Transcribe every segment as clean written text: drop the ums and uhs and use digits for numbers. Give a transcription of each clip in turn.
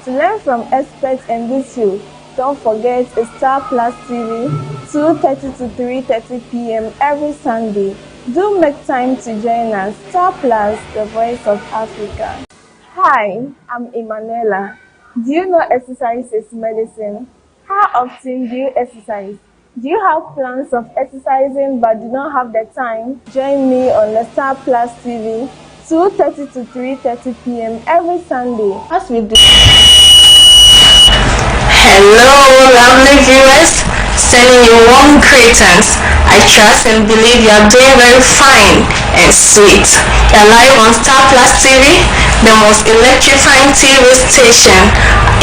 To learn from experts in this field, don't forget a Star Plus TV, 2:30 to 3:30 p.m. every Sunday. Do make time to join us. Star Plus, the voice of Africa. Hi, I'm Emanuela. Do you know exercise is medicine? How often do you exercise? Do you have plans of exercising but do not have the time? Join me on the Star Plus TV, 2:30 to 3:30 p.m. every Sunday as we do. Hello, lovely viewers. Sending you warm greetings. I trust and believe you are doing very fine and sweet. You're live on Star Plus TV, the most electrifying TV station.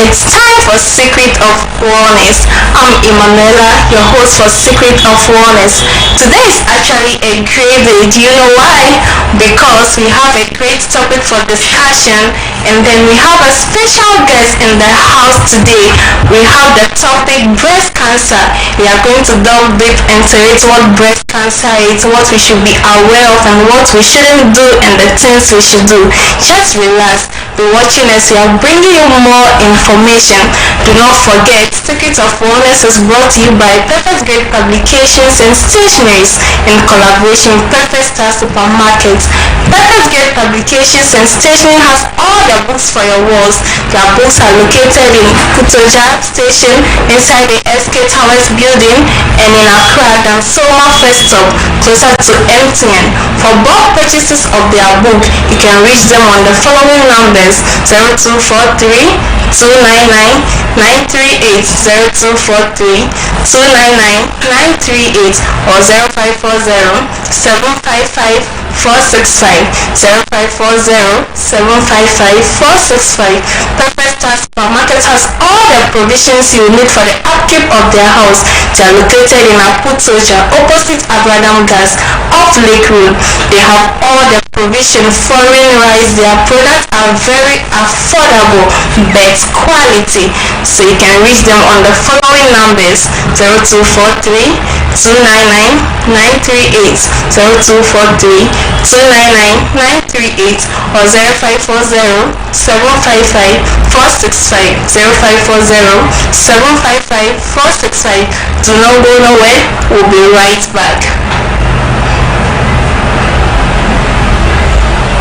It's time for Secret of Wellness. I'm Emanuela, your host for Secret of Wellness. Today is actually a great day. Do you know why? Because we have a great topic for discussion, and then we have a special guest in the house today. We have the topic breast cancer. We are going to delve deep into it, what breast cancer is, what we should be aware of, and what we shouldn't do, and the things we should do. Just relax, be watching us. We are bringing you more information. Do not forget, Secret of Wellness is brought to you by Perfect Grade Publications and Stationaries in collaboration with Perfect Star Supermarkets. Perfect Grade Publications and Stationery has all the books for your walls. Their books are located in Kutoja Station, inside the SK Towers building, and in Accra, Dansoma First Stop, closer to MTN. For bulk purchases of their book, you can reach them on the following numbers: 0243 299 938, 0243 299 938, or 0540 755 465, 0540 755 465. Perfect Star Supermarket has all the provisions you need for the upkeep of their house. They are located in Aputoja, opposite Abradam Gas, off Lake Road. They have all the provision. Foreign rice. Their products are very affordable but quality. So you can reach them on the following numbers: 0243 299 938, 0243 299 938, or 0540 755 465, 0540 755 465. Do not go nowhere. We'll be right back.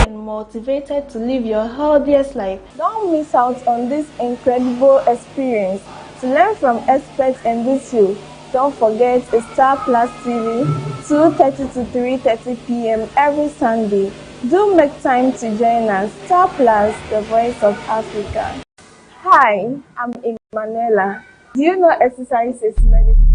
Motivated to live your healthiest life. Don't miss out on this incredible experience. To learn from experts in this field, don't forget a Star Plus TV, 2:30 to 3:30 p.m. every Sunday. Do make time to join us. Star Plus, the voice of Africa. Hi, I'm Emanuela. Do you know exercise is medicine?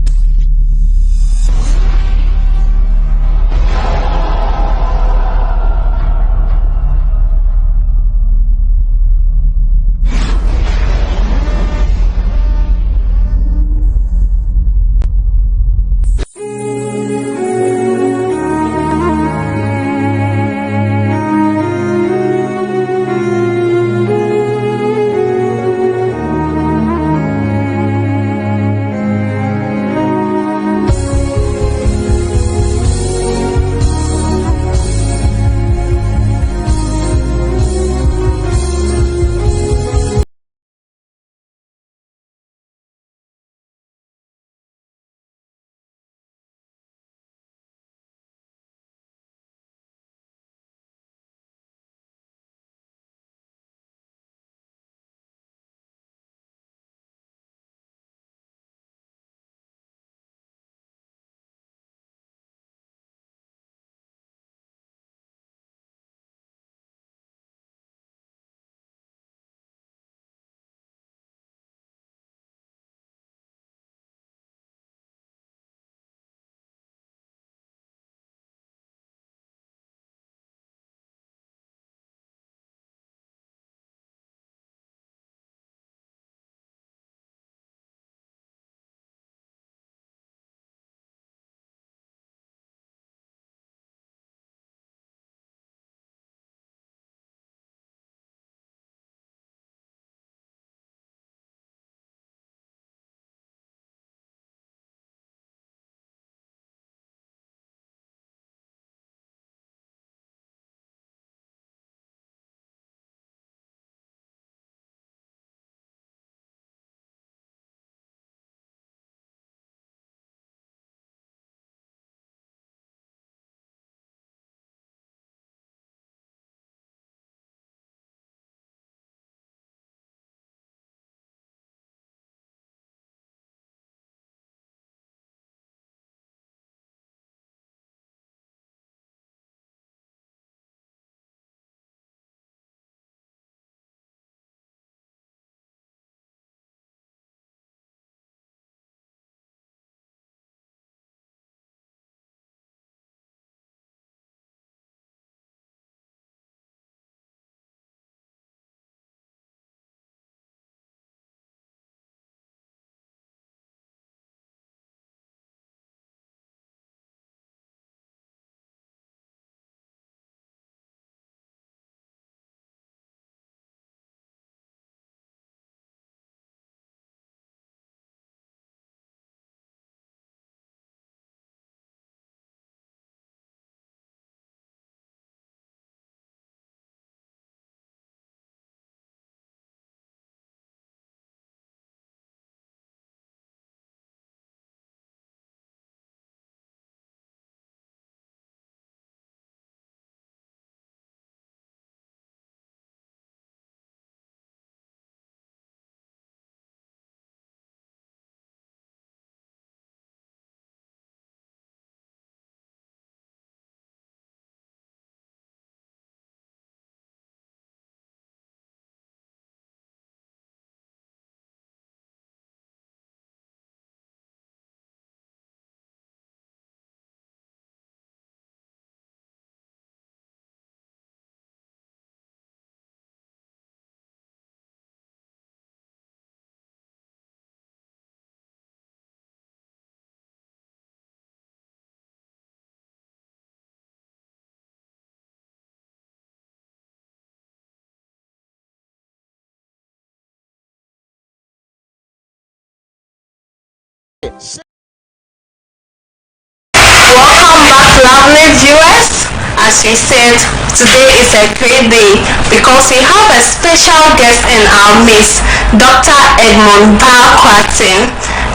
as we said, today is a great day because we have a special guest in our midst, Dr. Edmond Barquatin.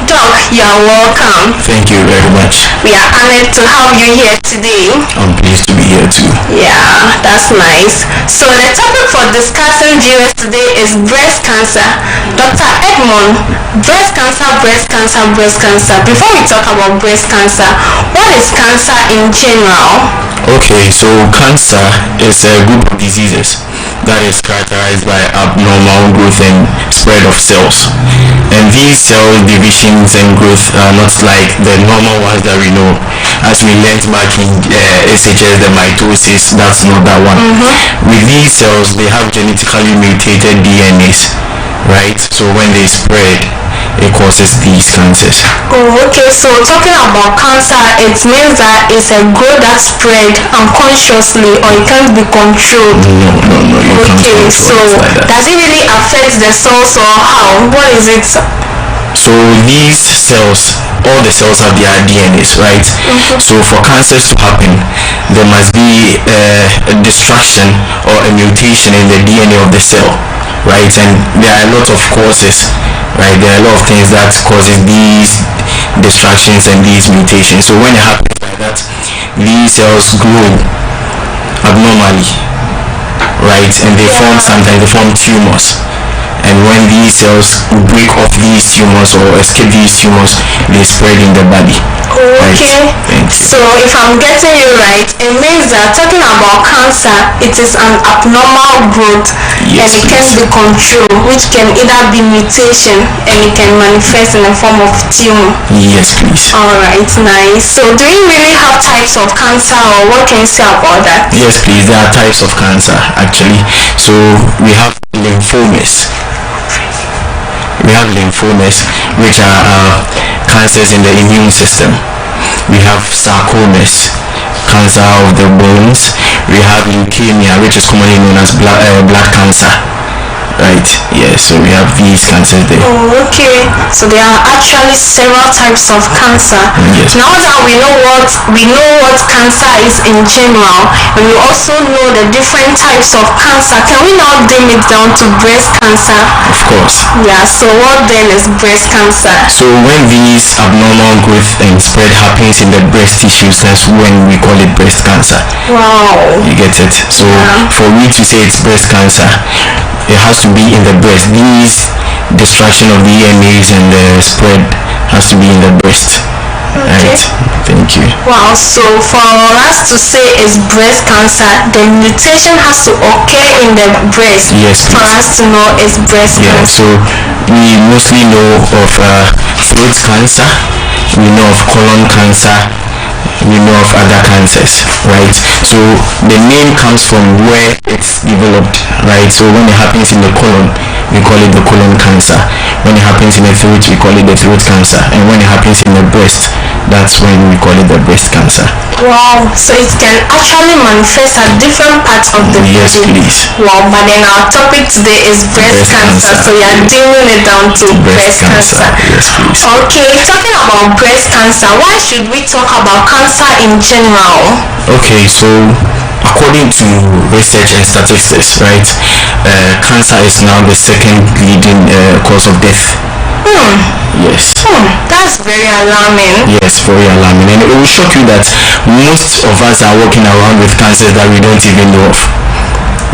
Doc, you are welcome. Thank you very much. We are honored to have you here today. I'm pleased to be here too. Yeah, that's nice. So the topic for discussing viewers today is breast cancer. Dr. Edmond, breast cancer, breast cancer, breast cancer. Before we talk about breast cancer, what is cancer in general? Okay, so cancer is a group of diseases that is characterized by abnormal growth and spread of cells. And these cell divisions and growth are not like the normal ones that we know. As we learned back in SHS, the mitosis, that's not that one. With these cells, they have genetically mutated DNAs, right? So when they spread, it causes these cancers. Oh, okay. So talking about cancer, it means that it's a growth that spread unconsciously or it can't be controlled. No, you can't Okay, control so it like that. does it really affect the cells or how? What is it? So these cells, all the cells have their DNAs, right? So for cancers to happen, there must be a destruction or a mutation in the DNA of the cell, right? And there are a lot of causes, right? There are a lot of things that causes these distractions and these mutations. So when it happens like that, these cells grow abnormally, right? And they form tumors. And when these cells break off these tumors or escape these tumors, they spread in the body. Okay. Right? Thank you. So if I'm getting you right, it means that talking about cancer, it is an abnormal growth Yes, and it can please. be controlled, which can either be mutation and it can manifest in the form of tumor. Yes, please. Alright, nice. So do you really have types of cancer or what can you say about that? Yes, please. There are types of cancer actually. So we have lymphomas. Which are cancers in the immune system. We have sarcomas, cancer of the bones. We have leukemia, which is commonly known as blood cancer. Right? Yes. So we have these cancers there. Oh, okay. So there are actually several types of cancer. Yes. Now that we know what cancer is in general, and we also know the different types of cancer, can we now dim it down to breast cancer? Of course. Yeah. So what then is breast cancer? So when these abnormal growth and spread happens in the breast tissues, that's when we call it breast cancer. Wow. You get it? So for me to say it's breast cancer, it has to be in the breast. These destruction of the DNAs and the spread has to be in the breast. Okay. Right? Thank you. Wow, so for us to say it's breast cancer, the mutation has to occur in the breast Yes, for please. us to know it's breast Yeah, cancer. so we mostly know of throat cancer, we know of colon cancer, we know of other cancers, right? So the name comes from where it's developed, right? So when it happens in the colon, we call it the colon cancer. When it happens in the throat, we call it the throat cancer. And when it happens in the breast, that's when we call it the breast cancer. Wow, so it can actually manifest at different parts of the Yes, body. please. Wow, but then our topic today is breast Breast cancer, cancer. so we are dimming it down to breast cancer. Yes, please. Okay, talking about breast cancer, why should we talk about cancer in general? Okay, so according to research and statistics, right, cancer is now the second leading cause of death. Yes. That's very alarming. Yes, very alarming. And it will shock you that most of us are walking around with cancers that we don't even know of.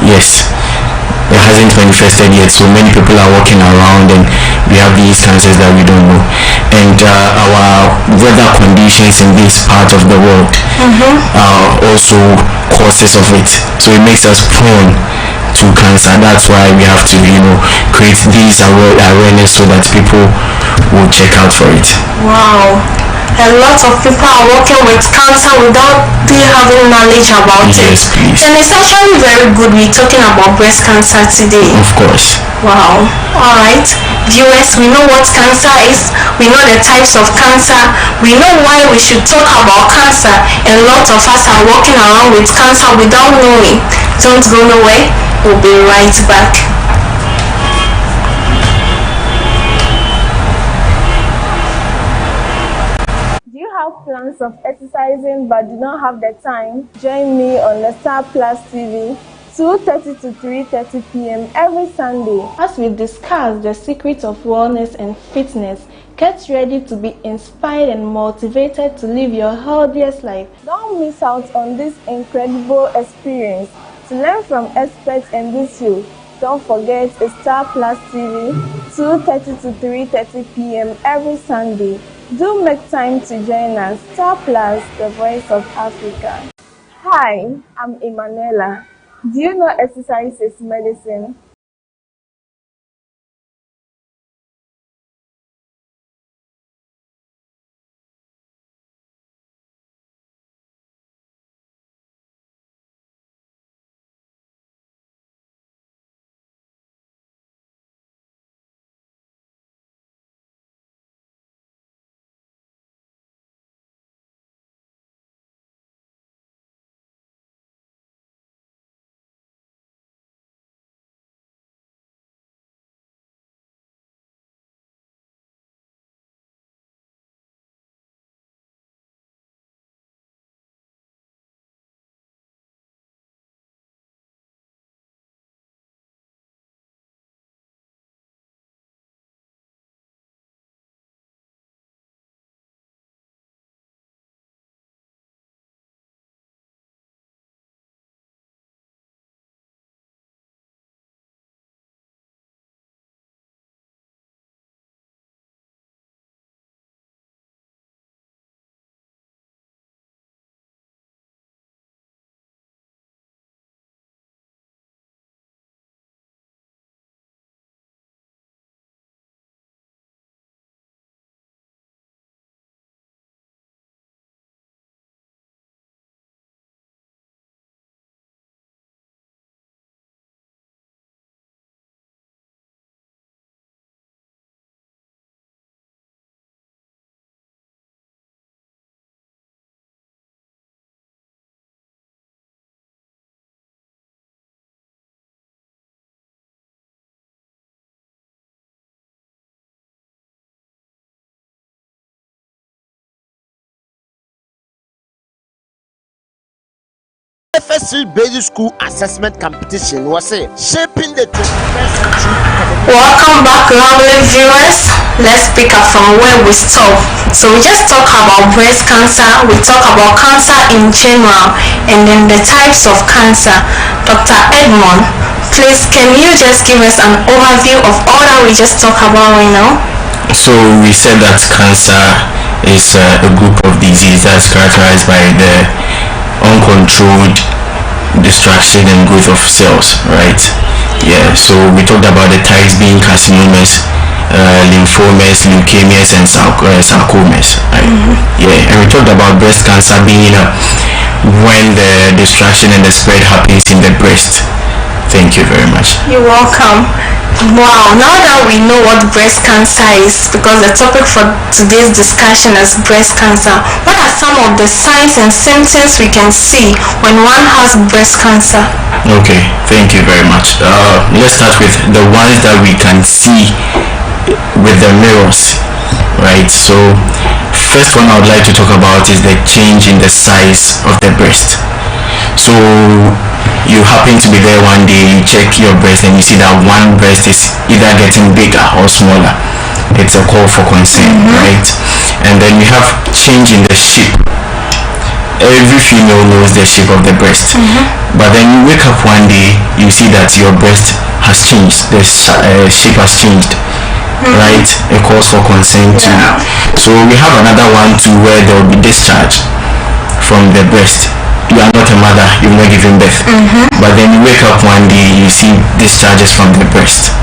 Yes. It hasn't manifested yet, so many people are walking around and we have these cancers that we don't know. And our weather conditions in this part of the world are also causes of it. So it makes us prone to cancer. That's why we have to, create these awareness so that people will check out for it. Wow. A lot of people are working with cancer without they having knowledge about Yes, it. please. And it's actually very good we're talking about breast cancer today. Of course. Wow. Alright. Viewers, we know what cancer is. We know the types of cancer. We know why we should talk about cancer. And a lot of us are walking around with cancer without knowing. Don't go nowhere. We'll be right back. Do you have have plans of exercising but do not have the time? Join me on the Star Plus TV 2:30 to 3:30 p.m. every Sunday as we discuss the secrets of wellness and fitness. Get ready to be inspired and motivated to live your healthiest life. Don't miss out on this incredible experience. To learn from experts in this field, don't forget Star Plus TV 2:30 to 3:30 p.m. every Sunday. Do make time to join us. Star Plus, the voice of Africa. Hi, I'm Emanuela. Do you know exercise is medicine? FSC Basic School Assessment Competition was shaping the 21st century. Welcome back, lovely viewers. Let's pick up from where we stopped. So we just talked about breast cancer, we talked about cancer in general, and then the types of cancer. Dr. Edmond, please can you just give us an overview of all that we just talked about right now? So we said that cancer is a group of disease that's characterized by the uncontrolled destruction and growth of cells, right? Yeah, so we talked about the types being carcinomas, lymphomas, leukemias, and sarcomas, right? Yeah, and we talked about breast cancer being when the destruction and the spread happens in the breast. Thank you very much. You're welcome. Wow, now that we know what breast cancer is, because the topic for today's discussion is breast cancer, what are some of the signs and symptoms we can see when one has breast cancer? Okay, thank you very much. Let's start with the ones that we can see with the mirrors, right? So first one I would like to talk about is the change in the size of the breast. So you happen to be there one day, you check your breast and you see that one breast is either getting bigger or smaller. It's a call for concern, right? And then you have change in the shape. Every female knows the shape of the breast, but then you wake up one day, you see that your breast has changed, the shape has changed, right? It calls for concern too. So we have another one too where there will be discharge from the breast. You are not a mother, you've not given birth, but then you wake up one day, you see discharges from the breast.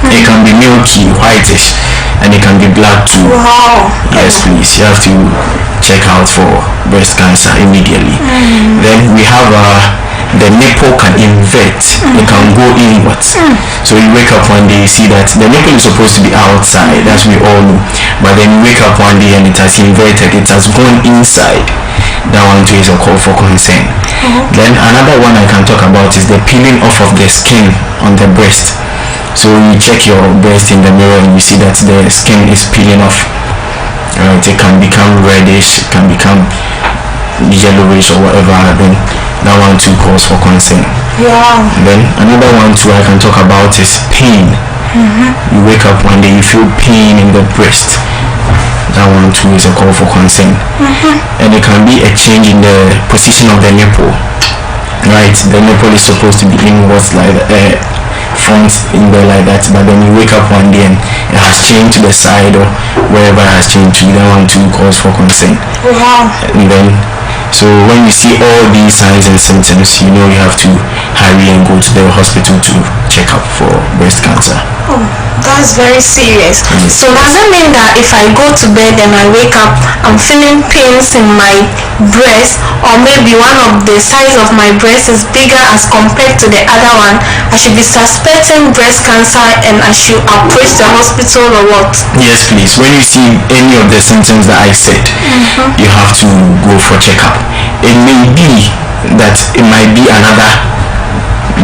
It can be milky, whitish, and it can be black too. Wow. Yes, please, you have to check out for breast cancer immediately. Then we have the nipple can invert, it can go inwards. So you wake up one day, you see that the nipple is supposed to be outside, as we all know, but then you wake up one day and it has inverted, it has gone inside. That one too is a call for concern. Then another one I can talk about is the peeling off of the skin on the breast. So you check your breast in the mirror and you see that the skin is peeling off. Right, it can become reddish, it can become yellowish or whatever. Then that one too calls for concern. Wow. Then another one too I can talk about is pain. You wake up one day, you feel pain in the breast. That one too is a call for concern. And it can be a change in the position of the nipple. Right, the nipple is supposed to be inwards like front in there like that, but then you wake up one day and it has changed to the side or wherever it has changed to. That one too calls for concern. Wow. And then so when you see all these signs and symptoms, you know you have to hurry and go to the hospital to check up for breast cancer. Oh, that's very serious. So does it mean that if I go to bed and I wake up, I'm feeling pains in my breast, or maybe one of the size of my breast is bigger as compared to the other one, I should be suspecting breast cancer and I should approach the hospital or what? Yes, please. When you see any of the symptoms that I said, you have to go for checkup. It may be that it might be another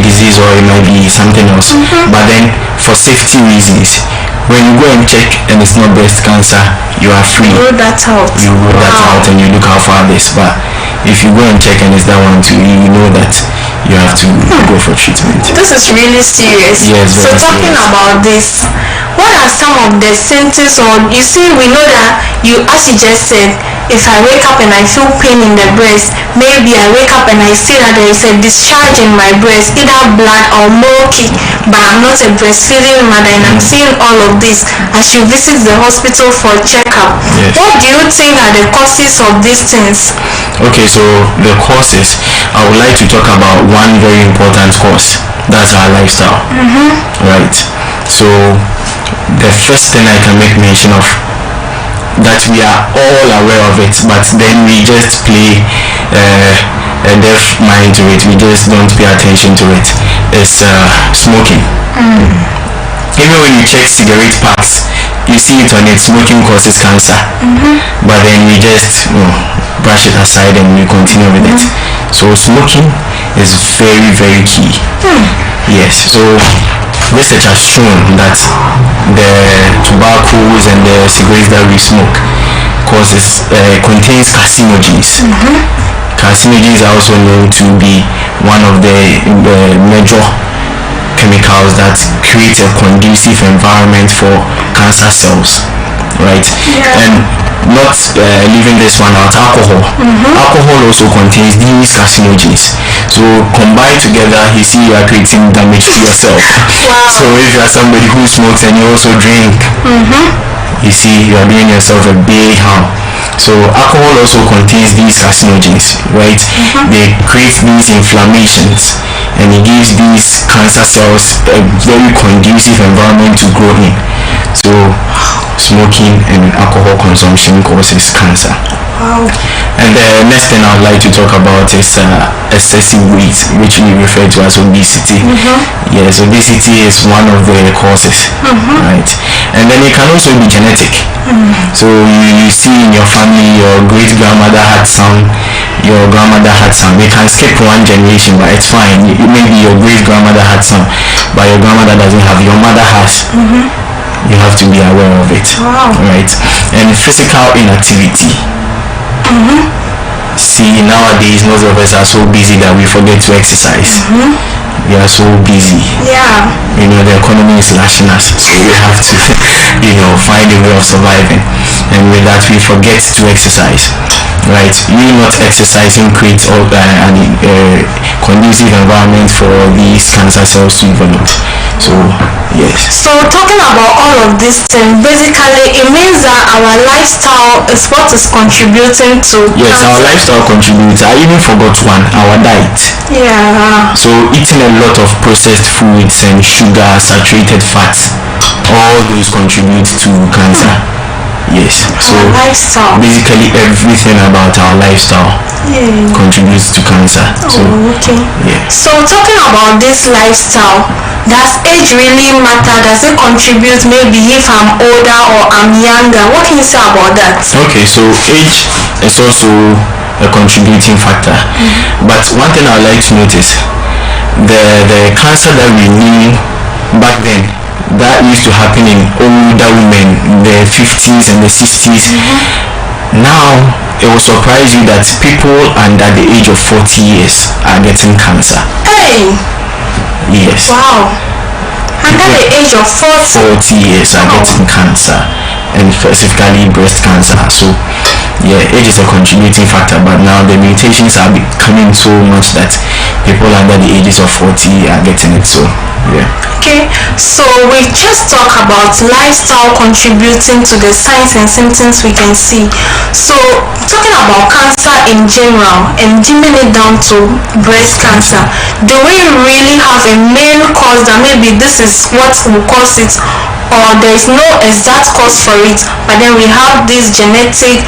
disease or it might be something else, but then for safety reasons, when you go and check and it's not breast cancer, you are free. Rule that out. You rule that out and you look out for this. But if you go and check and it's that one too, you know that you have to go for treatment. This is really serious. Yes, so very talking serious. about this, what are some of the symptoms? Or you see, we know that as you just said, if I wake up and I feel pain in the breast, maybe I wake up and I see that there is a discharge in my breast, either blood or milky, but I'm not a breastfeeding mother and I'm seeing all of this. I should visit the hospital for checkup. Yes. What do you think are the causes of these things? Okay, so the causes, I would like to talk about one very important cause. That's our lifestyle. Right. So the first thing I can make mention of, that we are all aware of it, but then we just play a deaf mind to it. We just don't pay attention to it. It's smoking. Even when you check cigarette packs, you see it on it, smoking causes cancer. But then we just brush it aside and we continue with it. So smoking is very, very key. Yes. So research has shown that the tobaccos and the cigarettes that we smoke contains carcinogens. Carcinogens are also known to be one of the major chemicals that create a conducive environment for cancer cells, right? And not leaving this one out, alcohol. Alcohol also contains these carcinogens. So combined together, you see you are creating damage to yourself. So if you are somebody who smokes and you also drink, you see you are doing yourself a big harm. So alcohol also contains these carcinogens, right? They create these inflammations and it gives these cancer cells a very conducive environment to grow in. So smoking and alcohol consumption causes cancer. And the next thing I would like to talk about is excessive weight, which we refer to as obesity. Yes, obesity is one of the causes, right? And then it can also be genetic. So you see in your family, your great grandmother had some, your grandmother had some. We can skip one generation, but it's fine. Maybe your great grandmother had some, but your grandmother doesn't have. Your mother has. You have to be aware of it, right? And physical inactivity. See, nowadays most of us are so busy that we forget to exercise. We are so busy. You know, the economy is lashing us, so we have to find a way of surviving, and with that we forget to exercise, right? You not exercising creates a conducive environment for these cancer cells to develop. So yes. So talking about all of these things, basically it means that our lifestyle is what is contributing to Yes, cancer. our lifestyle contributes. I even forgot one, our diet. So eating a lot of processed foods and sugar, saturated fats, all those contribute to cancer. Yes. So lifestyle. basically everything about our lifestyle contributes to cancer. So So talking about this lifestyle, does age really matter? Does it contribute? Maybe if I'm older or I'm younger, what can you say about that? Okay, so age is also a contributing factor. But one thing I would like to notice, the cancer that we knew back then that used to happen in older women in the 50s and the 60s. Now it will surprise you that people under the age of 40 years are getting cancer. Hey! Yes. Wow. Under the age of 40 years are getting cancer, and specifically breast cancer. So yeah, age is a contributing factor, but now the mutations are becoming so much that people under the ages of 40 are getting it. So yeah. Okay, so we just talked about lifestyle contributing to the signs and symptoms we can see. So talking about cancer in general and dimming it down to breast cancer, do we really have a main cause that maybe this is what will cause it, or there is no exact cause for it, but then we have this genetic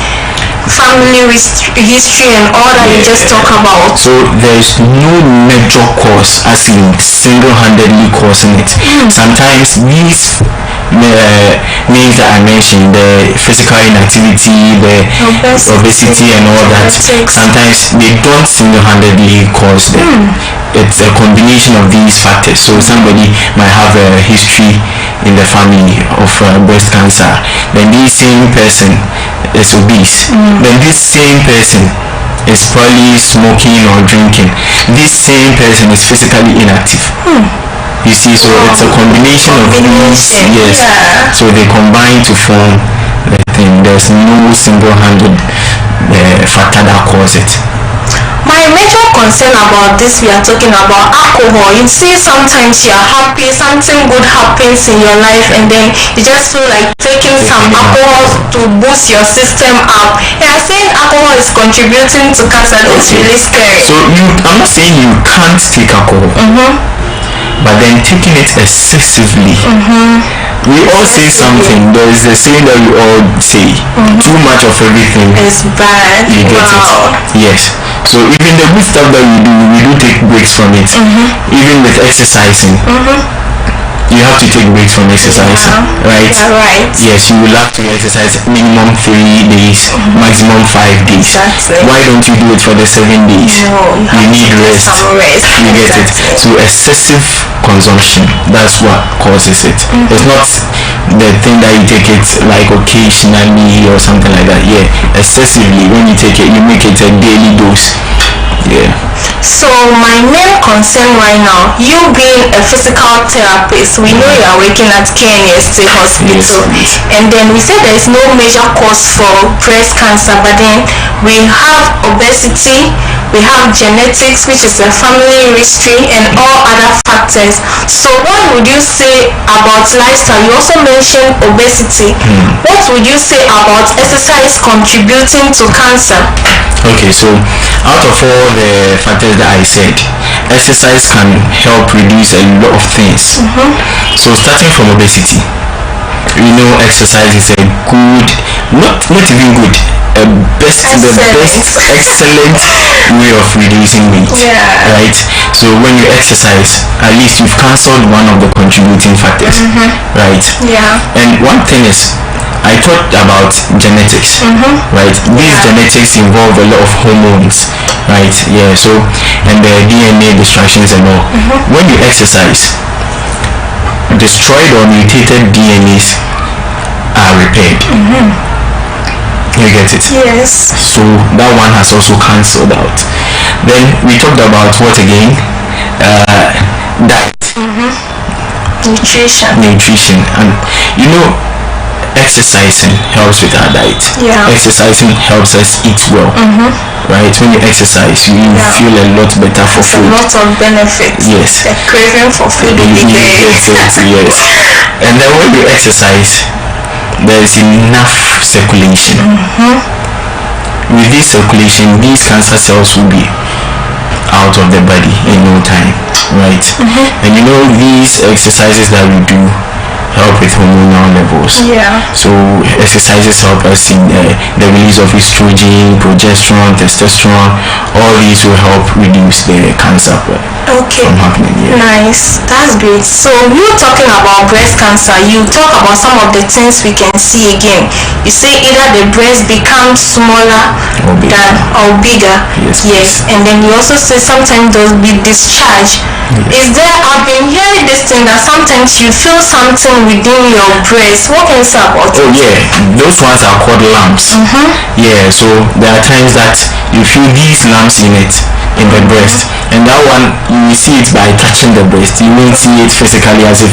family history and all that you just talk about? So there is no major cause as in single-handedly causing it. Sometimes these means that I mentioned, the physical inactivity, the obesity and all that, sometimes they don't single-handedly cause them. It's a combination of these factors. So somebody might have a history in the family of breast cancer, then this same person is obese, then this same person is probably smoking or drinking, this same person is physically inactive. You see, so it's a combination of these. Yes. Yeah. So they combine to form the thing. There's no single-handed factor that causes it. My major concern about this, we are talking about alcohol. You see, sometimes you are happy, something good happens in your life, and then you just feel like taking some alcohol to boost your system up. And I'm saying alcohol is contributing to cancer. It's really scary. So I'm not saying you can't take alcohol, but then taking it excessively. We all say something. There is a saying that we all say, too much of everything is bad. You get it? Yes. So even the good stuff that we do take breaks from it. Even with exercising, you have to take breaks from exercising, right? Yeah, right. Yes, you will have to exercise minimum 3 days, maximum 5 days. Exactly. Why don't you do it for the 7 days? No, you need rest. You get it? So excessive consumption, that's what causes it. It's not the thing that you take it like occasionally or something like that. Yeah, excessively. When you take it, you make it a daily dose. Yeah. So my main concern right now, you being a physical therapist, we know you are working at KNST Hospital, and then we said there is no major cause for breast cancer, but then we have obesity, we have genetics, which is a family history, and all other factors. So what would you say about lifestyle? You also mentioned obesity. What would you say about exercise contributing to cancer? Okay, so out of all the factors that I said, exercise can help reduce a lot of things. So starting from obesity, we know exercise is a good, not even good, the best excellent way of reducing weight. Right? So when you exercise, at least you've cancelled one of the contributing factors. Right? Yeah. And one thing is, I talked about genetics, right? These genetics involve a lot of hormones, right? Yeah, so, and the DNA destructions and all. When you exercise, destroyed or mutated DNAs are repaired. You get it? Yes. So that one has also cancelled out. Then we talked about what again? Diet. Nutrition. And you know, exercising helps with our diet. Exercising helps us eat well. Right? When you exercise, you feel a lot better for food. A lot of benefits. Yes. The craving for food will be there. Yes. And then when you exercise, there is enough circulation. With this circulation, these cancer cells will be out of the body in no time. Right? And you know, these exercises that we do help with hormonal levels. menopause. Yeah. So exercises help us in the release of estrogen, progesterone, testosterone. All these will help reduce the cancer Okay. from happening. Yeah. Nice. That's great. So you talking about breast cancer, you talk about some of the things we can see again. You say either the breast becomes smaller or bigger. Yes. And then you also say sometimes there'll be discharge. Is there, I've been hearing this thing that sometimes you feel something within your breast. What can you say about it? Oh yeah, those ones are called lumps. Yeah, so there are times that you feel these lumps in the breast, and that one you see it by touching the breast. You won't see it physically as if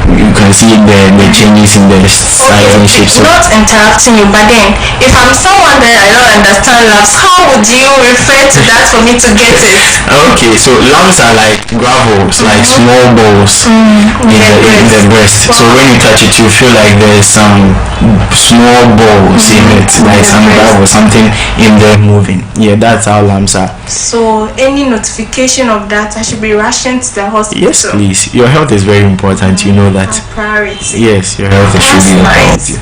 you can see the changes in the size and shape. So not interrupting you, but then if I'm someone that I don't understand lumps, how would you refer to that for me to get it? Okay, so lumps are like gravels, like small balls in the breast. So when you touch it, you feel like there's some small balls in it, like some gravel, something in there moving. Yeah, that's how lumps are. So any notification of that, I should be rushing to the hospital. Yes, please. Your health is very important. You know that. Priority. Yes, your health should be important.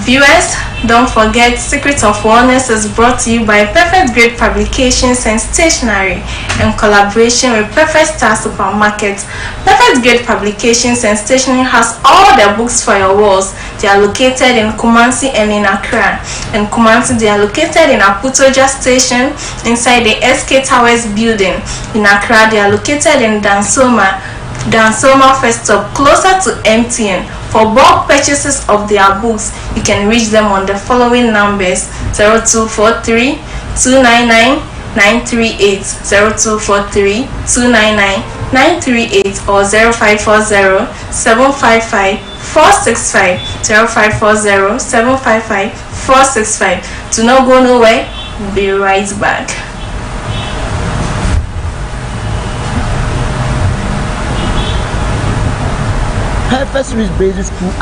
Viewers, don't forget Secret of Wellness is brought to you by Perfect Grade Publications and Stationery in collaboration with Perfect Star Supermarket. Perfect Grade Publications and Stationery has all the books for your walls. They are located in Kumasi and in Accra. In Kumasi, they are located in Aputoja Station inside the SK Towers building. In Accra, they are located in Dansoma First Stop, closer to MTN. For bulk purchases of their books, you can reach them on the following numbers: 0243 299 938, 0243 299 938, or 0540 755 465, 0540 755 465. Do not go nowhere. We'll be right back. First Swiss Basic School.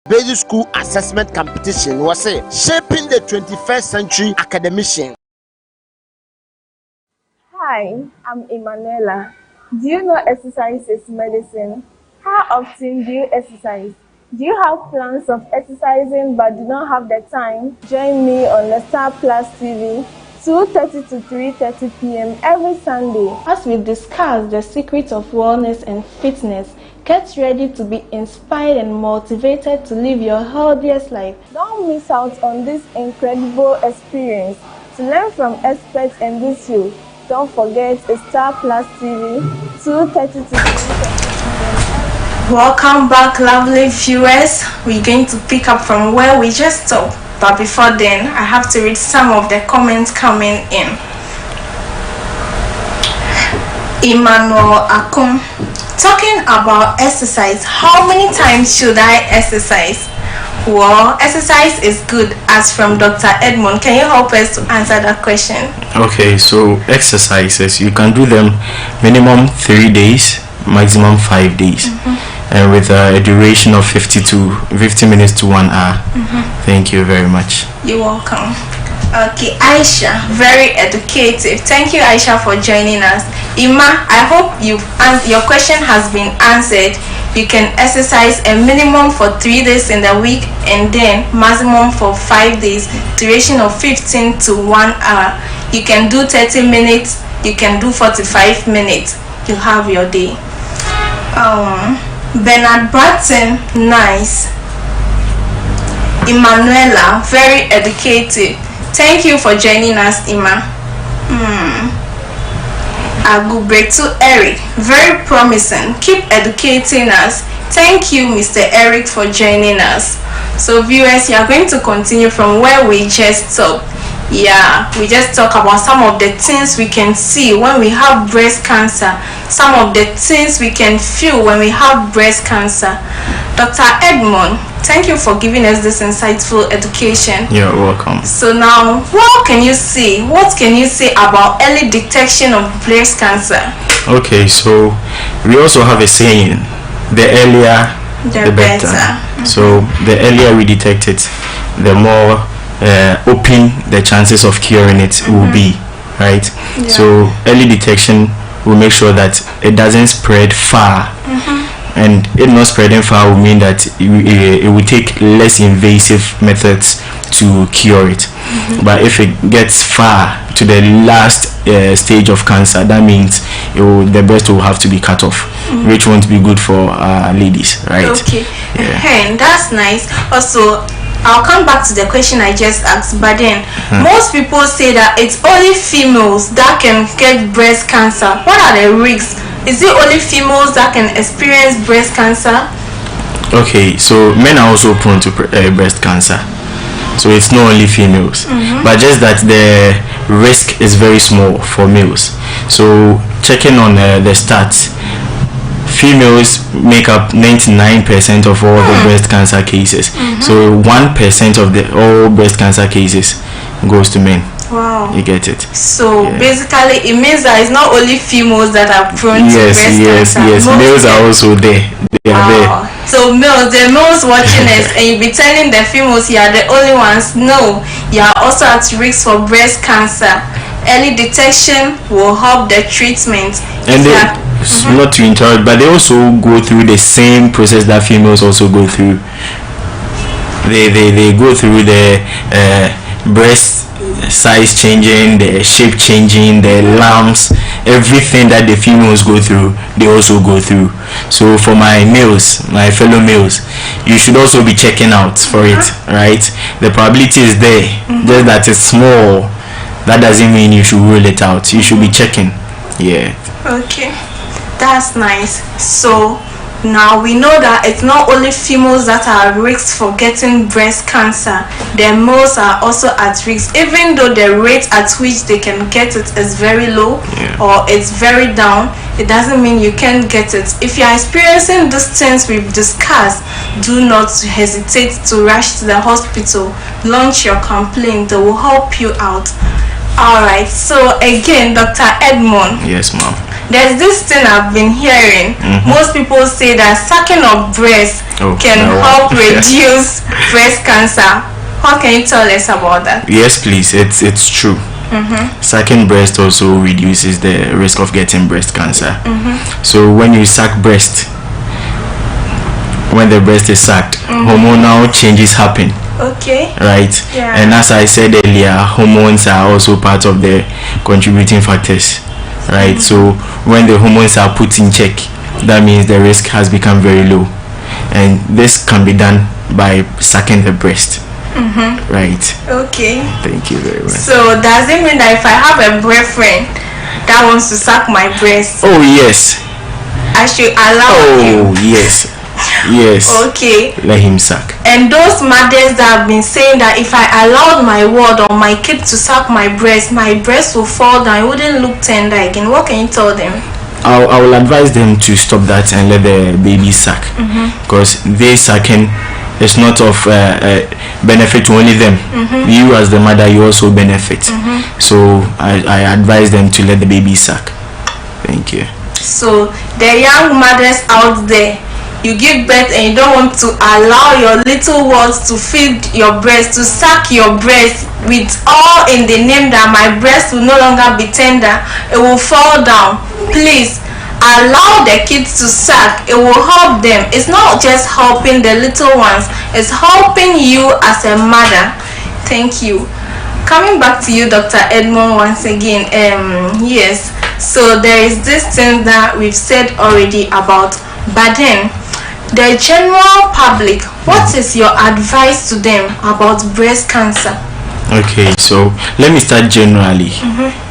Basic School Assessment Competition was shaping the 21st century academician. Hi, I'm Emanuela. Do you know exercise is medicine? How often do you exercise? Do you have plans of exercising but do not have the time? Join me on the Star Plus TV, 2:30 to 3:30 p.m. every Sunday as we discuss the secrets of wellness and fitness. Get ready to be inspired and motivated to live your healthiest life. Don't miss out on this incredible experience. To learn from experts in this field, don't forget Star Plus TV, 2:30 to 3:30 p.m. Welcome back, lovely viewers. We're going to pick up from where we just stopped. But before then, I have to read some of the comments coming in. Emmanuel Akon, talking about exercise, how many times should I exercise? Well, exercise is good, as from Dr. Edmond. Can you help us to answer that question? Okay, so exercises, you can do them minimum 3 days, maximum 5 days, and with a duration of 50 minutes to 1 hour. Thank you very much. You're welcome. Okay, Aisha, very educative. Thank you, Aisha, for joining us. Ima, I hope your question has been answered. You can exercise a minimum for 3 days in the week and then maximum for 5 days, duration of 15 to 1 hour. You can do 30 minutes, you can do 45 minutes. You have your day. Bernard Bratton, nice. Emanuela, very educative. Thank you for joining us, Ima. Agubretu Eric, very promising. Keep educating us. Thank you, Mr. Eric, for joining us. So viewers, you are going to continue from where we just stopped. Yeah, we just talk about some of the things we can see when we have breast cancer, some of the things we can feel when we have breast cancer. Dr. Edmond, thank you for giving us this insightful education. You're welcome. So now, what can you say about early detection of breast cancer? Okay, so we also have a saying, the earlier the better. So the earlier we detect it, the more open the chances of curing it will be, right? Yeah. So early detection will make sure that it doesn't spread far, and it not spreading far will mean that it will take less invasive methods to cure it. But if it gets far to the last stage of cancer, that means the breast will have to be cut off, which won't be good for ladies, right? Okay, yeah. That's nice. Also, I'll come back to the question I just asked, but then most people say that it's only females that can get breast cancer. What are the risks? Is it only females that can experience breast cancer? Okay, so men are also prone to breast cancer. So it's not only females, but just that the risk is very small for males. So checking on the stats, females make up 99% of all the breast cancer cases. So 1% of all breast cancer cases goes to men. Wow. You get it? So basically it means that it's not only females that are prone to breast cancer. Yes, males are also there. They are there. So the males watching us, and you be telling the females you are the only ones. No, you are also at risk for breast cancer. Early detection will help the treatment. And not to interrupt, but they also go through the same process that females also go through. They go through the breast size changing, the shape changing, the lumps, everything that the females go through, they also go through. So for my fellow males, you should also be checking out for it, right? The probability is there, just that it's small. That doesn't mean you should rule it out. You should be checking. Yeah. Okay, that's nice. So now we know that it's not only females that are at risk for getting breast cancer, the males are also at risk, even though the rate at which they can get it is very low, or it's very down. It doesn't mean you can't get it. If you are experiencing these things we've discussed, do not hesitate to rush to the hospital. Launch your complaint, they will help you out. Alright, so again, Dr. Edmond. Yes, ma'am. There's this thing I've been hearing. Most people say that sucking of breast can help reduce breast cancer. How can you tell us about that? Yes, please. It's true. Sucking breast also reduces the risk of getting breast cancer. So when you suck breast, when the breast is sucked, hormonal changes happen. Okay. Right. Yeah. And as I said earlier, hormones are also part of the contributing factors. Right. So when the hormones are put in check, that means the risk has become very low, and this can be done by sucking the breast. Right. Okay. Thank you very much. So does it mean that if I have a boyfriend that wants to suck my breast, oh yes, I should allow him? Oh yes. Yes. Okay. Let him suck. And those mothers that have been saying that if I allowed my ward or my kid to suck my breast will fall down, it wouldn't look tender again. What can you tell them? I will advise them to stop that and let the baby suck, because they sucking is not of benefit to only them. You as the mother, you also benefit. So I advise them to let the baby suck. Thank you. So the young mothers out there, you give birth and you don't want to allow your little ones to feed your breast, to suck your breast, with all in the name that my breast will no longer be tender, it will fall down. Please allow the kids to suck. It will help them. It's not just helping the little ones, it's helping you as a mother. Thank you. Coming back to you, Dr. Edmond, once again. Yes, so there is this thing that we've said already about, but then the general public, what is your advice to them about breast cancer? Okay, so let me start generally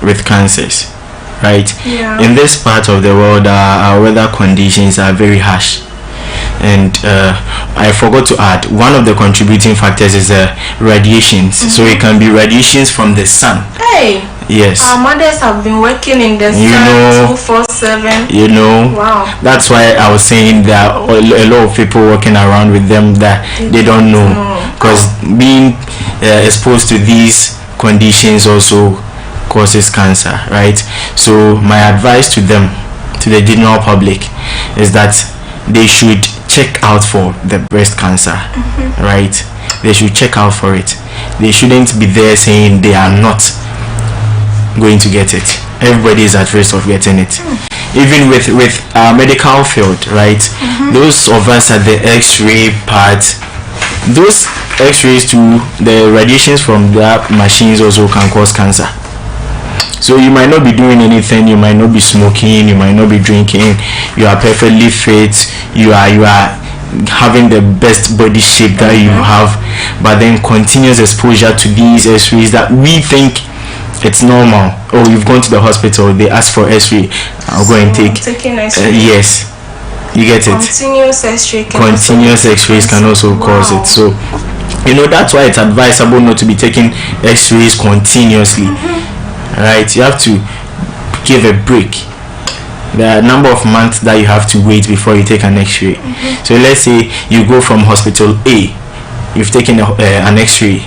with cancers, right? Yeah. In this part of the world, our weather conditions are very harsh, and I forgot to add, one of the contributing factors is radiations. So it can be radiations from the sun. Hey, yes, our mothers have been working in the sun 247. you know, Wow. that's why I was saying there are a lot of people walking around with them that they don't know, because being exposed to these conditions also causes cancer, right? So my advice to them, to the general public, is that they should check out for the breast cancer, right? They should check out for it. They shouldn't be there saying they are not going to get it. Everybody is at risk of getting it. Even with our medical field, right? Those of us at the X-ray part, those X-rays too, the radiations from that machines also can cause cancer. So you might not be doing anything, you might not be smoking, you might not be drinking, you are perfectly fit, you are having the best body shape that you have, but then continuous exposure to these X-rays that we think it's normal. Oh, you've gone to the hospital, they ask for X-ray, I'll go and take yes, you get it. Continuous X-ray Continuous X-rays can also cause it. So you know, that's why it's advisable not to be taking X-rays continuously. Right, you have to give a break. There are a number of months that you have to wait before you take an X-ray. So let's say you go from hospital A, you've taken an X-ray,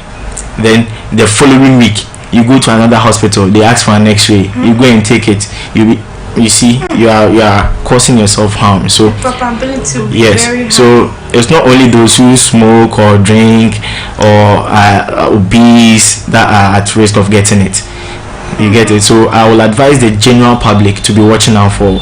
then the following week you go to another hospital, they ask for an X-ray, you go and take it, you see, you are causing yourself harm. So probability will be yes, very high. so it's not only those who smoke or drink or are obese that are at risk of getting it. You get it? So I will advise the general public to be watching out for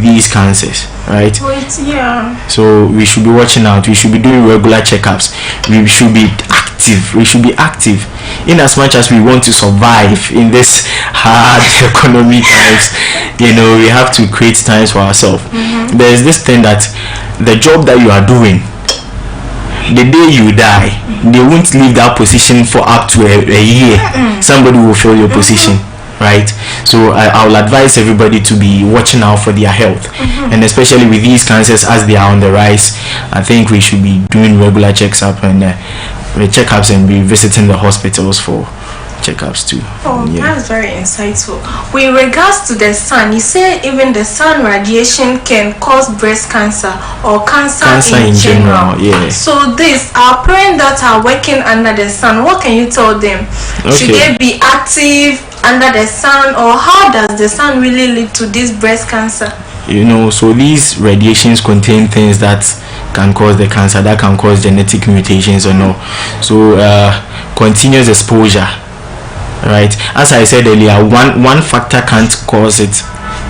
these cancers, right? Yeah. So we should be watching out. We should be doing regular checkups. We should be active. We should be active in as much as we want to survive in this hard economic times. You know, we have to create times for ourselves. There's this thing that the job that you are doing, the day you die, they won't leave that position for up to a year. Somebody will fill your position, right? So I will advise everybody to be watching out for their health, and especially with these cancers as they are on the rise, I think we should be doing regular checkups and be visiting the hospitals for checkups too. Oh, that's very insightful. With regards to the sun, you say even the sun radiation can cause breast cancer or cancer in general. Yeah. So our parents that are working under the sun, what can you tell them? Should they be active under the sun, or how does the sun really lead to this breast cancer? You know, so these radiations contain things that can cause the cancer, that can cause genetic mutations or no. So continuous exposure, right? As I said earlier, one factor can't cause it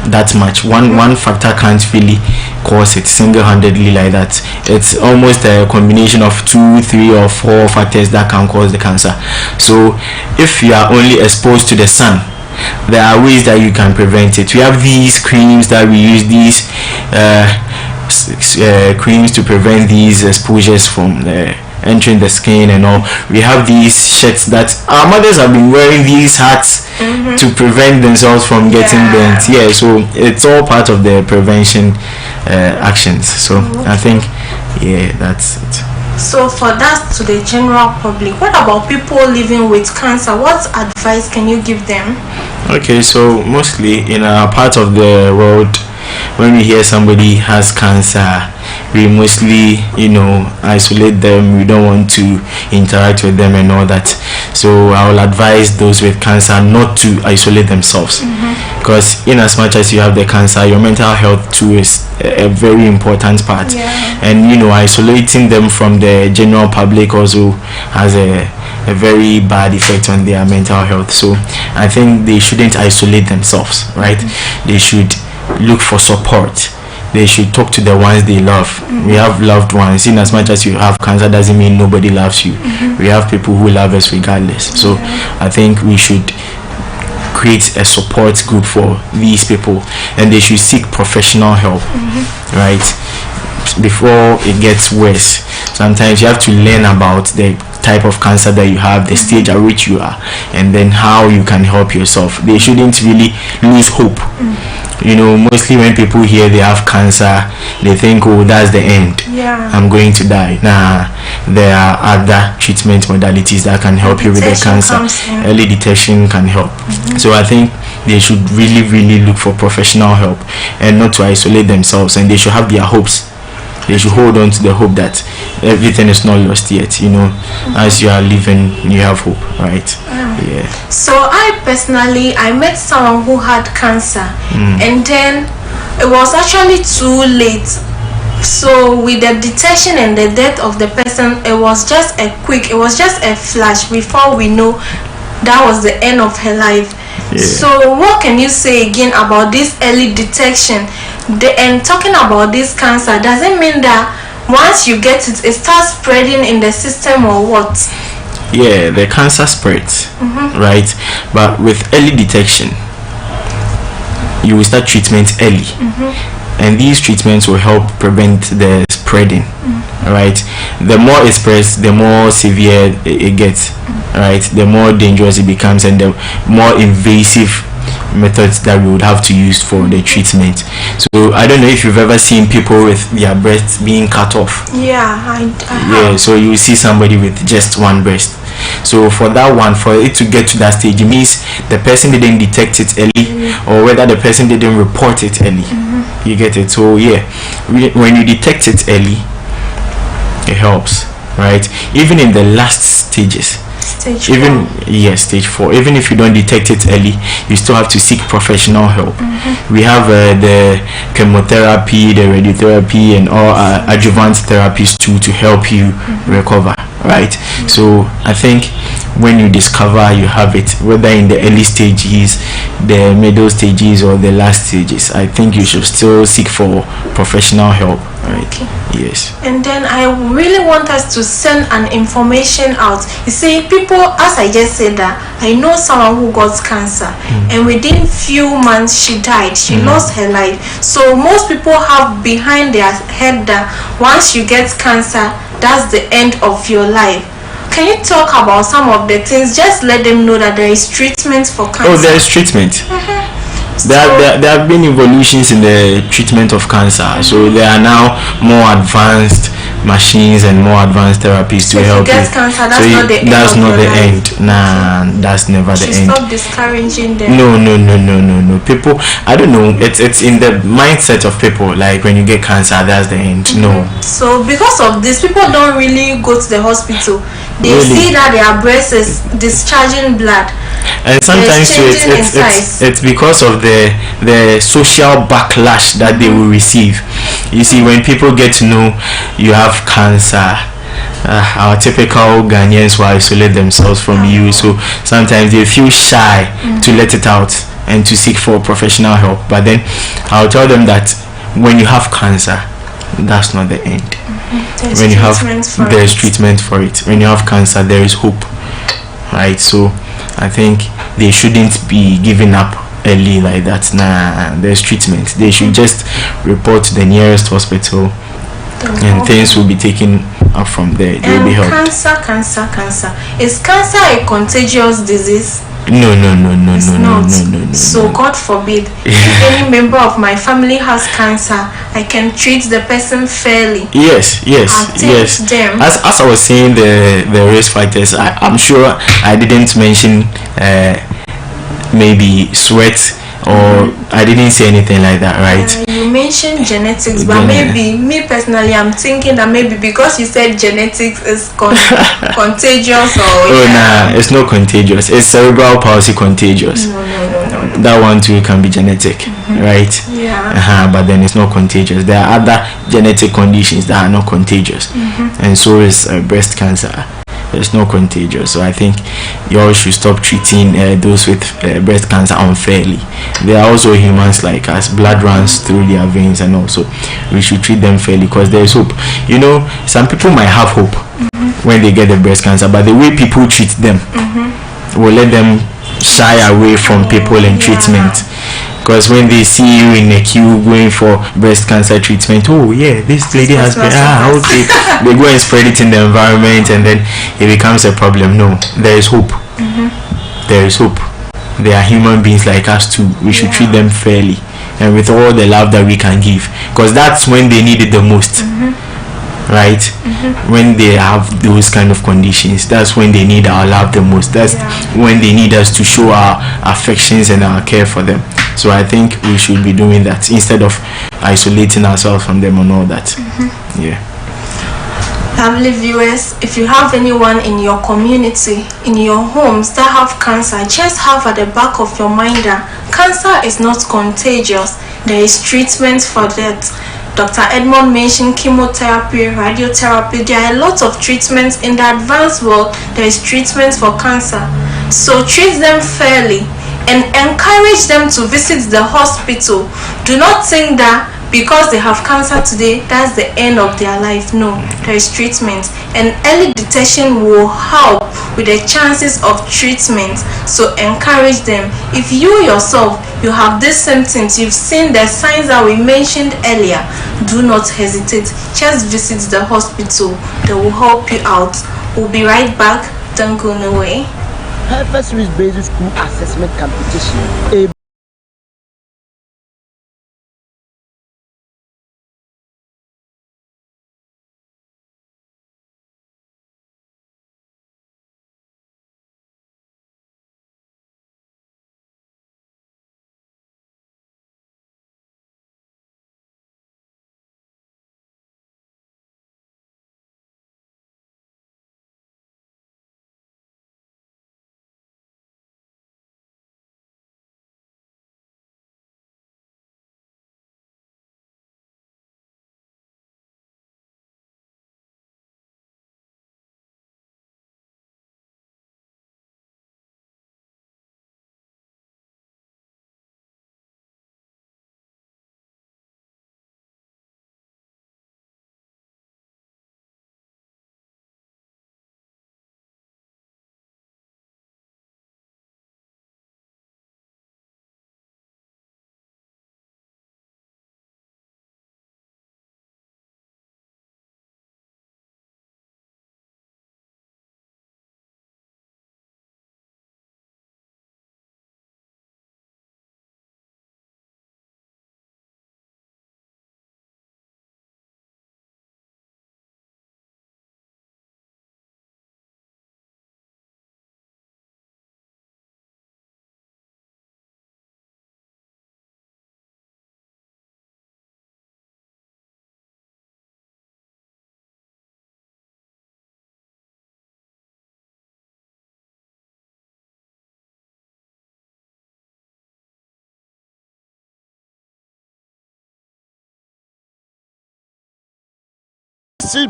that much. One factor can't really cause it single-handedly like that. It's almost a combination of 2, 3 or 4 factors that can cause the cancer. So if you are only exposed to the sun, there are ways that you can prevent it. We have these creams that we use, these creams to prevent these exposures from entering the skin and all. We have these shirts that our mothers have been wearing, these hats to prevent themselves from getting burnt. Yeah, so it's all part of the prevention actions. So I think that's it. So for that, to the general public, what about people living with cancer? What advice can you give them? Okay, so mostly in our part of the world, when we hear somebody has cancer, we mostly, isolate them. We don't want to interact with them and all that. So I will advise those with cancer not to isolate themselves, because in as much as you have the cancer, your mental health too is a very important part. And isolating them from the general public also has a very bad effect on their mental health. So I think they shouldn't isolate themselves, right? They should look for support. They should talk to the ones they love. We have loved ones. In as much as you have cancer doesn't mean nobody loves you. We have people who love us regardless. So I think we should create a support group for these people, and they should seek professional help, right, before it gets worse. Sometimes you have to learn about the type of cancer that you have, the stage at which you are, and then how you can help yourself. They shouldn't really lose hope. Mostly when people hear they have cancer, they think, oh, that's the end. I'm going to die. Nah, there are other treatment modalities that can help you with the cancer. Early detection can help. So I think they should really, really look for professional help and not to isolate themselves, and they should have their hopes. They should hold on to the hope that everything is not lost yet. As you are living, you have hope, right? Yeah. So I met someone who had cancer, and then it was actually too late. So with the detection and the death of the person, it was just a flash before we know that was the end of her life. So what can you say again about this early detection? And talking about this cancer, does it mean that once you get it, it starts spreading in the system or what? Yeah, the cancer spreads, right? But with early detection, you will start treatment early, and these treatments will help prevent the spreading, right? The more it spreads, the more severe it gets, right? The more dangerous it becomes, and the more invasive methods that we would have to use for the treatment. So I don't know if you've ever seen people with their breasts being cut off. I So you see somebody with just one breast. So for that one, for it to get to that stage, it means the person didn't detect it early, or whether the person didn't report it early. You get it? So when you detect it early, it helps, right? Even in the last stages, stage 4, even if you don't detect it early, you still have to seek professional help. We have the chemotherapy, the radiotherapy, and all adjuvant therapies too, to help you recover, right? So I think when you discover you have it, whether in the early stages, the middle stages, or the last stages, I think you should still seek for professional help, right? Yes. And then I really want us to send an information out. You see, people, as I just said, that I know someone who got cancer, and within few months she died. She lost her life. So most people have behind their head that once you get cancer, that's the end of your life. Can you talk about some of the things? Just let them know that there is treatment for cancer. Oh, there is treatment. There have been evolutions in the treatment of cancer. So there are now more advanced machines and more advanced therapies to help you. Cancer, that's not the end. Nah, that's never the end. Stop discouraging them. No. People, I don't know. It's in the mindset of people. Like when you get cancer, that's the end. No. So because of this, people don't really go to the hospital. They see that their breast is discharging blood, and sometimes it's because of the social backlash that they will receive. You see, when people get to know you have cancer, our typical Ghanaians will isolate themselves from you, so sometimes they feel shy to let it out and to seek for professional help. But then I'll tell them that when you have cancer, that's not the end. There's treatment for it. When you have cancer, there is hope, right? So I think they shouldn't be giving up early like that. Nah, there's treatment. They should just report to the nearest hospital, and things will be taken up from there. They will be helped. Cancer. Is cancer a contagious disease? No. So God forbid, if any member of my family has cancer, I can treat the person fairly. Yes. Them. As I was saying, the risk factors, I'm sure I didn't mention maybe sweat or I didn't say anything like that, right? You mentioned genetics, but maybe me personally, I'm thinking that maybe because you said genetics is contagious or. Nah, it's not contagious. It's cerebral palsy contagious. No. That one too can be genetic, right? Yeah. But then it's not contagious. There are other genetic conditions that are not contagious, and so is breast cancer. It's not contagious. So I think you all should stop treating those with breast cancer unfairly. They are also humans like us. Blood runs through their veins, and also we should treat them fairly because there is hope. You know, some people might have hope when they get the breast cancer, but the way people treat them will let them shy away from people and treatment. Because when they see you in a queue going for breast cancer treatment, oh yeah, this lady has been okay. They go and spread it in the environment, and then it becomes a problem. No, there is hope. There is hope. They are human beings like us too. We should treat them fairly and with all the love that we can give, because that's when they need it the most. Right? When they have those kind of conditions, that's when they need our love the most. That's when they need us to show our affections and our care for them. So I think we should be doing that instead of isolating ourselves from them and all that. Yeah. Lovely viewers, if you have anyone in your community, in your homes that have cancer, just have at the back of your mind that cancer is not contagious. There is treatment for that. Dr. Edmond mentioned chemotherapy, radiotherapy. There are a lot of treatments in the advanced world. There is treatment for cancer. So treat them fairly and encourage them to visit the hospital. Do not think that because they have cancer today, that's the end of their life. No, there is treatment, and early detection will help with the chances of treatment. So encourage them. If you yourself, you have these symptoms, you've seen the signs that we mentioned earlier, do not hesitate. Just visit the hospital. They will help you out. We'll be right back. Don't go away. First Series Basic School Assessment Competition.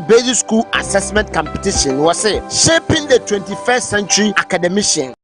Basic School Assessment Competition was shaping the 21st century academician.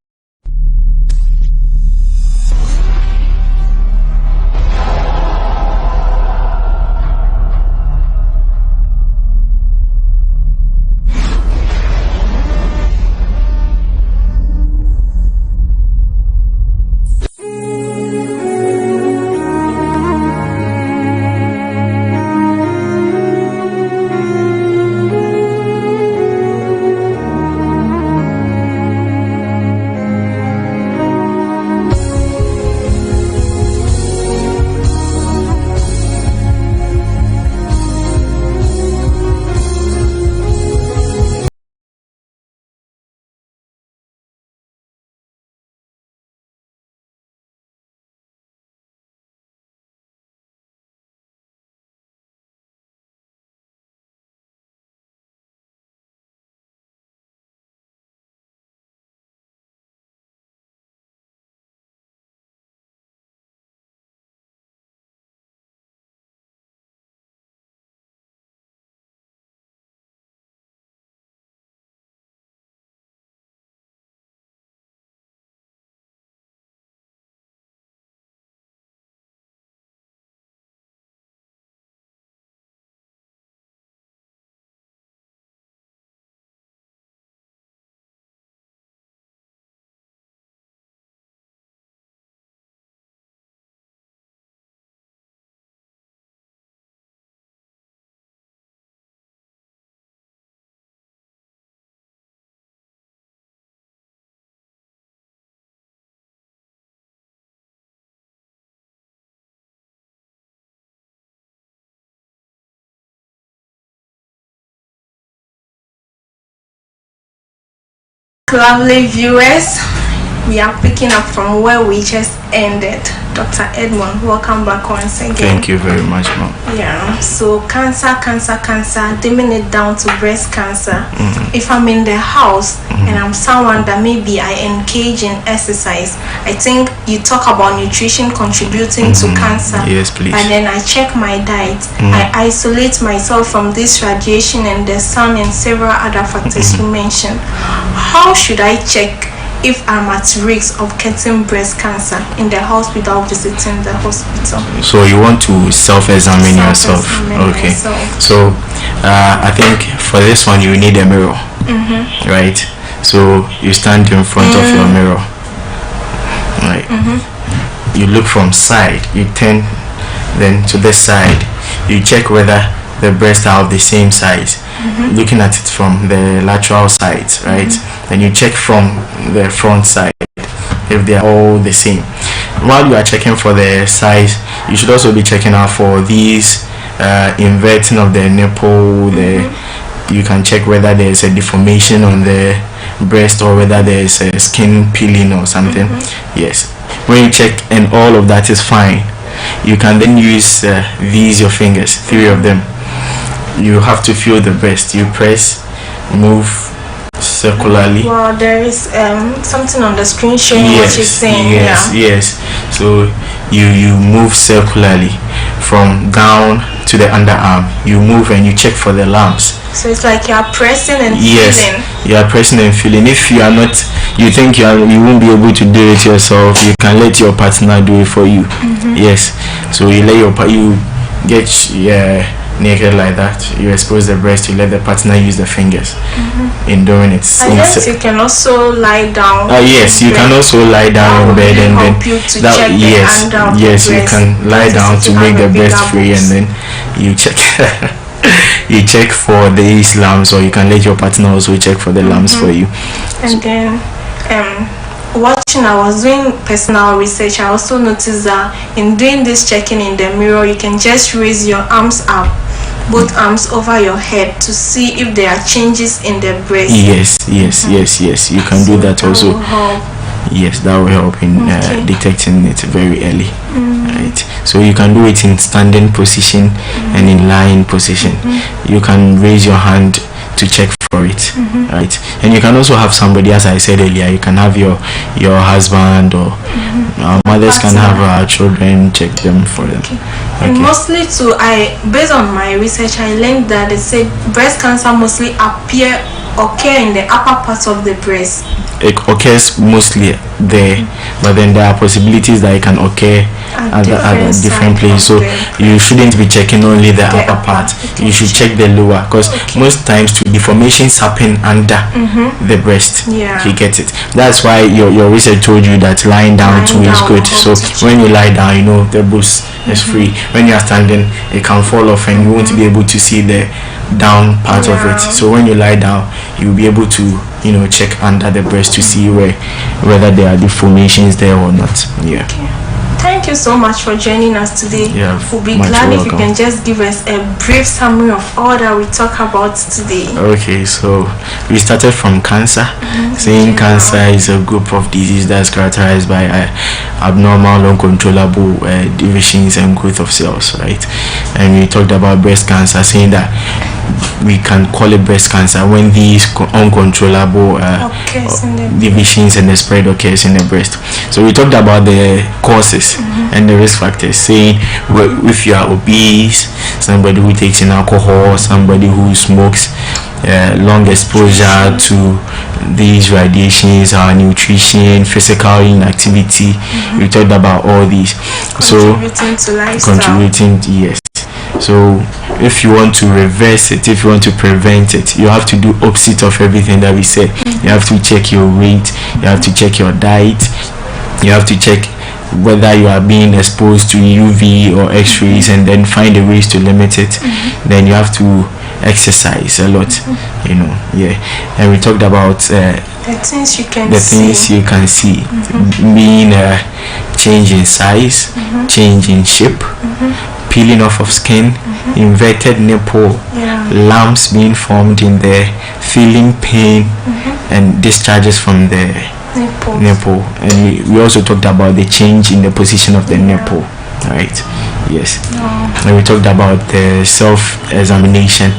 Lovely viewers, we are picking up from where we just ended. Dr. Edmond, welcome back once again. Thank you very much, ma'am. Yeah, so cancer, dimming it down to breast cancer. If I'm in the house and I'm someone that maybe I engage in exercise, I think you talk about nutrition contributing to cancer. Yes, please. And then I check my diet. I isolate myself from this radiation and the sun and several other factors you mentioned. How should I check if I'm at risk of getting breast cancer in the house without visiting the hospital? So you want to self-examine yourself. Okay. So I think for this one you need a mirror, right? So you stand in front of your mirror, right? You look from side, you turn then to the side, you check whether the breasts are of the same size, looking at it from the lateral sides, right? Then you check from the front side if they are all the same. While you are checking for the size, you should also be checking out for these inverting of the nipple. You can check whether there is a deformation on the breast or whether there is a skin peeling or something. Yes, when you check and all of that is fine, you can then use these your fingers, 3 of them. You have to feel the breast. You press, move circularly. Well, there is something on the screen showing what you're saying. Yes. So you move circularly from down to the underarm. You move and you check for the lumps. So it's like you are pressing and feeling. Yes, you are pressing and feeling. If you are not, you think you won't be able to do it yourself, you can let your partner do it for you. Yes. So you let you get naked like that, you expose the breast, you let the partner use the fingers in doing it. I guess you can also lie down. Yes, you can also lie down in bed and then yes, you can lie down to make the breast free, and then you check you check for these lumps, or you can let your partner also check for the lumps for you. And then watching, I was doing personal research. I also noticed that in doing this checking in the mirror, you can just raise your arms up, both arms over your head, to see if there are changes in the breast. Yes, you can do that also. Yes, that will help in detecting it very early. Right, so you can do it in standing position and in lying position. You can raise your hand to check for it, right? And you can also have somebody, as I said earlier, you can have your husband, or mothers can have our children check them for them. And mostly too, based on my research, I learned that they say breast cancer mostly occur in the upper part of the breast. It occurs mostly there, but then there are possibilities that it can occur at different places. So you shouldn't be checking only the upper part. You should check the lower, because most times deformations happen under the breast. You get it. That's why your research told you that lying down too is good. So when you lie down, you know the boost is free. When you are standing, it can fall off and you won't be able to see the down part of it. So when you lie down, you'll be able to check under the breast to see whether there are deformations there or not. Thank you so much for joining us today. We'll be glad if you can just give us a brief summary of all that we talk about today. Okay, so we started from cancer, saying cancer is a group of disease that's characterized by abnormal, uncontrollable divisions and growth of cells, right? And we talked about breast cancer, saying that we can call it breast cancer when these uncontrollable divisions and the spread occurs in the breast. So we talked about the causes and the risk factors, saying if you are obese, somebody who takes in alcohol, somebody who smokes, long exposure to these radiations, our nutrition, physical inactivity. We talked about all these. Contributing to lifestyle. Yes. So if you want to reverse it, if you want to prevent it, you have to do opposite of everything that we said. You have to check your weight, you have to check your diet, you have to check whether you are being exposed to UV or X-rays, and then find the ways to limit it. Then you have to exercise a lot, and we talked about the things you can see, being a change in size, change in shape, peeling off of skin, inverted nipple, lumps being formed in there, feeling pain, and discharges from the nipple. And we also talked about the change in the position of the nipple, right? Yes. And we talked about the self-examination.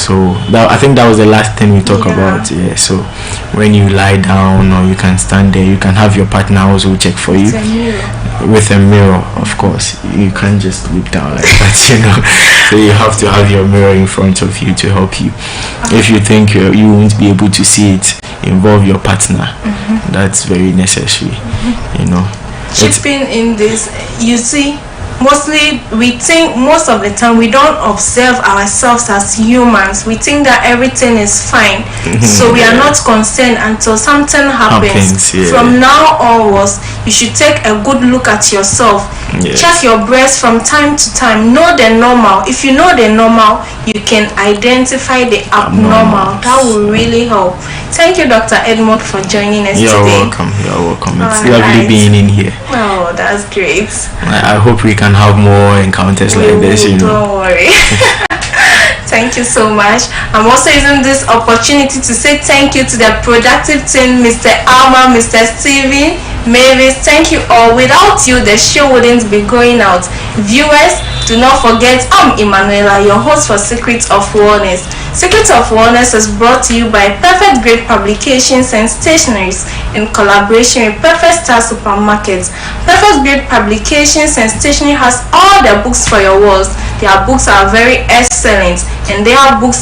So I think that was the last thing we talked about. Yeah. So when you lie down or you can stand there, you can have your partner also check for you with a mirror. Of course, you can't just look down like that, you know. So you have to have your mirror in front of you to help you. If you think you won't be able to see it, involve your partner. That's very necessary, you know. Chipping in this, you see, mostly we think most of the time we don't observe ourselves as humans. We think that everything is fine, so we are not concerned until something happens. From now onwards, you should take a good look at yourself. Check your breast from time to time. Know the normal. If you know the normal, you can identify the abnormal. That will really help. Thank you, Dr. Edmond, for joining us today. You're welcome. It's lovely being in here. Oh, that's great. I hope we can have more encounters like this, you know. Don't worry. Thank you so much. I'm also using this opportunity to say thank you to the productive team, Mr. Alma, Mr. Steven, Mavis. Thank you all. Without you, the show wouldn't be going out. Viewers, do not forget, I'm Emanuela, your host for Secrets of Wellness. Secrets of Wellness is brought to you by Perfect Grade Publications and Stationeries in collaboration with Perfect Star Supermarkets. Perfect Grade Publications and Stationery has all the books for your walls. Their books are very excellent, and their books